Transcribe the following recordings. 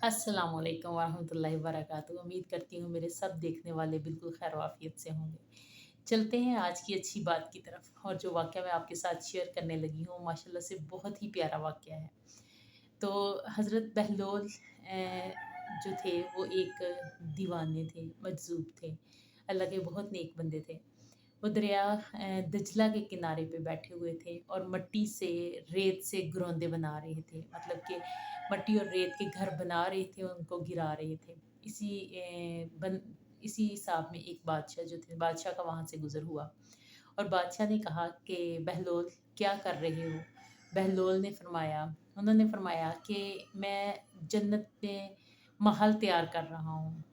अस्सलाम वालेकुम वरहमतुल्लाहि वबरकातुहू। उम्मीद करती हूँ मेरे सब देखने वाले बिल्कुल खैर वाफ़ियत से होंगे। चलते हैं आज की अच्छी बात की तरफ और जो वाक़या मैं आपके साथ शेयर करने लगी हूँ माशाल्लाह से बहुत ही प्यारा वाक़या है। तो हज़रत बहलोल जो थे वो एक दीवाने थे, मजज़ूब थे। अल्लाह के बहुत नेक बंदे थे। वो दरिया दजला के किनारे पे बैठे हुए थे और मट्टी से, रेत से घरौंदे बना रहे थे। मतलब कि मट्टी और रेत के घर बना रहे थे, उनको गिरा रहे थे। इसी बन इसी हिसाब में एक बादशाह जो थे, बादशाह का वहाँ से गुज़र हुआ और बादशाह ने कहा कि बहलोल क्या कर रहे हो? बहलोल ने फ़रमाया उन्होंने फ़रमाया कि मैं जन्नत में महल तैयार कर रहा हूँ।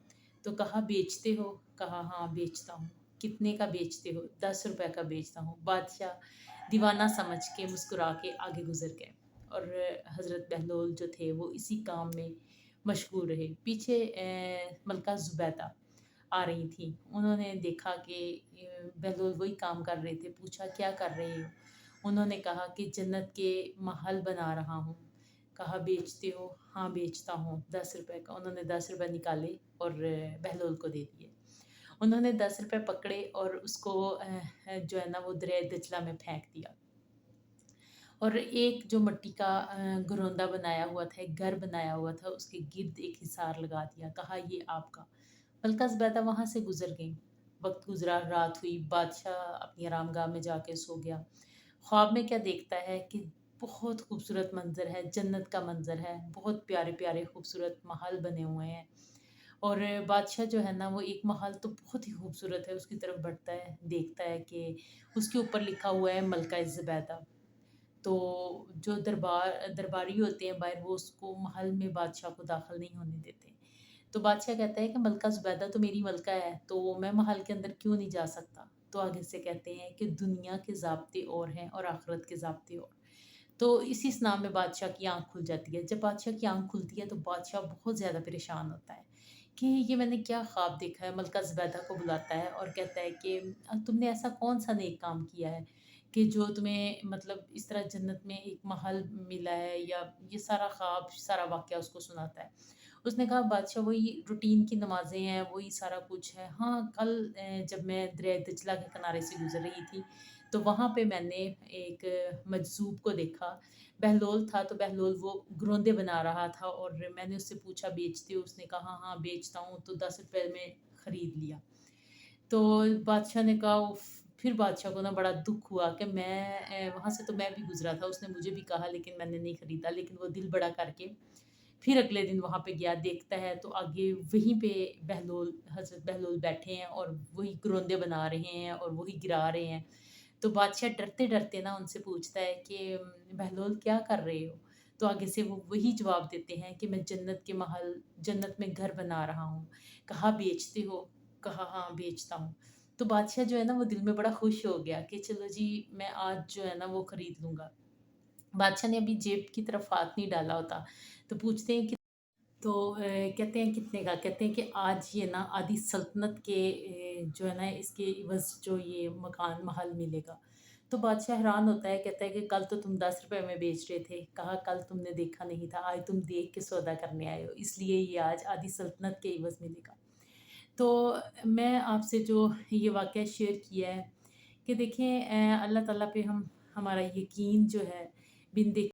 तो कहा बेचते हो? कहा हाँ बेचता हूँ। कितने का बेचते हो? ₹10 का बेचता हूँ। बादशाह दीवाना समझ के मुस्कुरा के आगे गुज़र गए और हज़रत बहलोल जो थे वो इसी काम में मशगूल रहे। पीछे मलका ज़ुबैदा आ रही थी। उन्होंने देखा कि बहलोल वही काम कर रहे थे। पूछा क्या कर रहे हो? उन्होंने कहा कि जन्नत के महल बना रहा हूँ। कहा बेचते हो? हाँ बेचता हूँ। ₹10 का। उन्होंने ₹10 निकाले और बहलोल को दे दिए। उन्होंने ₹10 पकड़े और उसको जो है ना वो दरिया दजला में फेंक दिया। और एक जो मिट्टी का घरौंदा बनाया हुआ था, एक घर बनाया हुआ था, उसके गिर्द एक हिसार लगा दिया। कहा ये आपका। मलका ज़ुबैदा वहाँ से गुज़र गईं। वक़्त गुज़रा, रात हुई, बादशाह अपनी आरामगाह में जाके सो गया। ख्वाब में क्या देखता है कि बहुत खूबसूरत मंज़र है, जन्नत का मंज़र है, बहुत प्यारे-प्यारे खूबसूरत महल बने हुए हैं। और बादशाह जो है ना वो एक महल तो बहुत ही खूबसूरत है, उसकी तरफ बढ़ता है, देखता है कि उसके ऊपर लिखा हुआ है मलका ज़ुबैदा। तो जो दरबारी होते हैं बाहर वो उसको महल में बादशाह को दाखिल नहीं होने देते। तो बादशाह कहता है कि मलका ज़ुबैदा तो मेरी मलका है, तो मैं महल के अंदर क्यों नहीं जा सकता? तो आगे से कहते हैं कि दुनिया के ज़ाब्ते और हैं और आखिरत के ज़ाब्ते और। तो इसी इस्नाम में बादशाह की आँख खुल जाती है। जब बादशाह की आँख खुलती है तो बादशाह बहुत ज़्यादा परेशान होता है कि ये मैंने क्या ख्वाब देखा है। मलका ज़ुबैदा को बुलाता है और कहता है कि तुमने ऐसा कौन-सा नेक काम किया है कि जो तुम्हें मतलब इस तरह जन्नत में एक महल मिला है या ये सारा ख्वाब, सारा वाक़या उसको सुनाता है। उसने कहा बादशाह वही रूटीन की नमाज़ें हैं, वही सारा कुछ है। हाँ, कल जब मैं दरिया दजला के किनारे से गुज़र रही थी, तो वहाँ पे मैंने एक मजज़ूब को देखा। बहलोल था तो बहलोल वो घरौंदे बना रहा था और मैंने उससे पूछा बेचते हो? उसने कहा हाँ, बेचता हूँ, तो ₹10 में खरीद लिया। तो बादशाह ने कहा उफ़! फिर बादशाह को ना बड़ा दुःख हुआ कि वहाँ से तो मैं भी गुज़रा था, उसने मुझे भी कहा लेकिन मैंने नहीं खरीदा। लेकिन वो दिल बड़ा करके फिर अगले दिन वहाँ पे गया, देखता है तो आगे वहीं पे हज़रत बहलोल बैठे हैं और वही घरौंदे बना रहे हैं और वही गिरा रहे हैं। तो बादशाह डरते-डरते ना उनसे पूछता है कि बहलोल क्या कर रहे हो? तो आगे से वो वही जवाब देते हैं कि मैं जन्नत में घर बना रहा हूँ। कहा बेचते हो? कहा हाँ, बेचता हूँ। तो बादशाह जो है ना वो दिल में बड़ा खुश हो गया कि चलो जी मैं आज जो है ना वो खरीद लूँगा। बादशाह ने अभी जेब की तरफ हाथ नहीं डाला होता, तो पूछते हैं कि तो कहते हैं कितने का? कहते हैं कि आज ये ना आधी सल्तनत के जो है ना इसके इवज़ जो ये मकान महल मिलेगा। तो बादशाह हैरान होता है, कहता है कि कल तो तुम ₹10 में बेच रहे थे। कहा कल तुमने देखा नहीं था, आज तुम देख के सौदा करने आए हो, इसलिए ये आज आधी सल्तनत के इवज़ मिलेगा। तो मैं आपसे जो ये वाक़या शेयर किया है कि देखिए अल्लाह ताला पे हम हमारा यकीन जो है बिन देखे